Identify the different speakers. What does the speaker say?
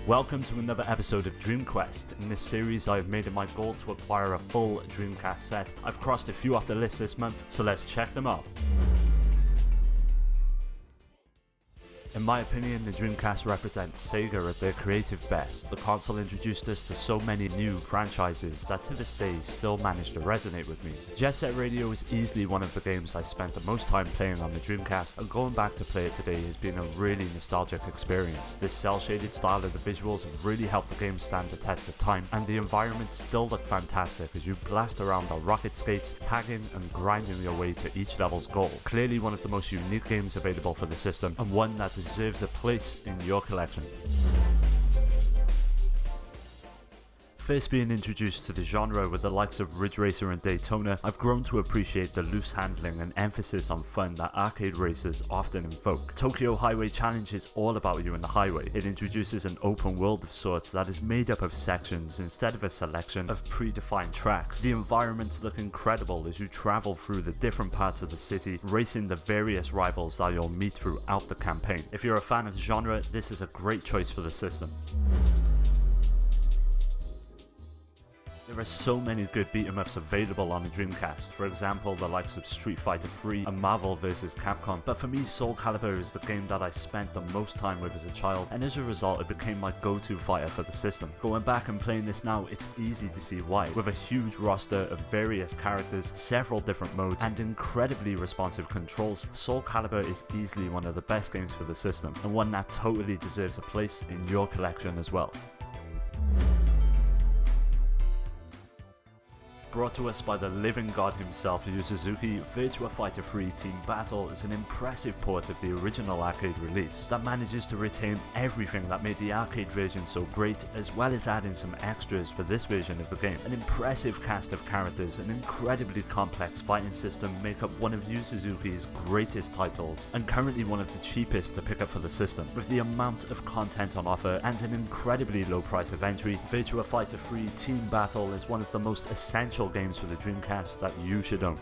Speaker 1: Welcome to another episode of DreamQuest. In this series I have made it my goal to acquire a full Dreamcast set. I've crossed a few off the list this month, so let's check them out. In my opinion, the Dreamcast represents Sega at their creative best. The console introduced us to so many new franchises that to this day still manage to resonate with me. Jet Set Radio is easily one of the games I spent the most time playing on the Dreamcast, and going back to play it today has been a really nostalgic experience. This cel-shaded style of the visuals have really helped the game stand the test of time, and the environments still look fantastic as you blast around on rocket skates, tagging and grinding your way to each level's goal. Clearly one of the most unique games available for the system, and one that deserves a place in your collection. First being introduced to the genre with the likes of Ridge Racer and Daytona, I've grown to appreciate the loose handling and emphasis on fun that arcade racers often invoke. Tokyo Highway Challenge is all about you in the highway. It introduces an open world of sorts that is made up of sections instead of a selection of predefined tracks. The environments look incredible as you travel through the different parts of the city, racing the various rivals that you'll meet throughout the campaign. If you're a fan of the genre, this is a great choice for the system. There are so many good beat-em-ups available on the Dreamcast, for example the likes of Street Fighter 3 and Marvel vs Capcom, but for me SOULCAUBUR is the game that I spent the most time with as a child, and as a result it became my go-to fighter for the system. Going back and playing this now, it's easy to see why. With a huge roster of various characters, several different modes, and incredibly responsive controls, SOULCAUBUR is easily one of the best games for the system, and one that totally deserves a place in your collection as well. Brought to us by the living god himself, Yu Suzuki, VIRTUA Fighter 3 Team Battle is an impressive port of the original arcade release that manages to retain everything that made the arcade version so great, as well as adding some extras for this version of the game. An impressive cast of characters, an incredibly complex fighting system make up one of Yu Suzuki's greatest titles, and currently one of the cheapest to pick up for the system. With the amount of content on offer and an incredibly low price of entry, VIRTUA Fighter 3 Team Battle is one of the most essential games for the Dreamcast that you should own.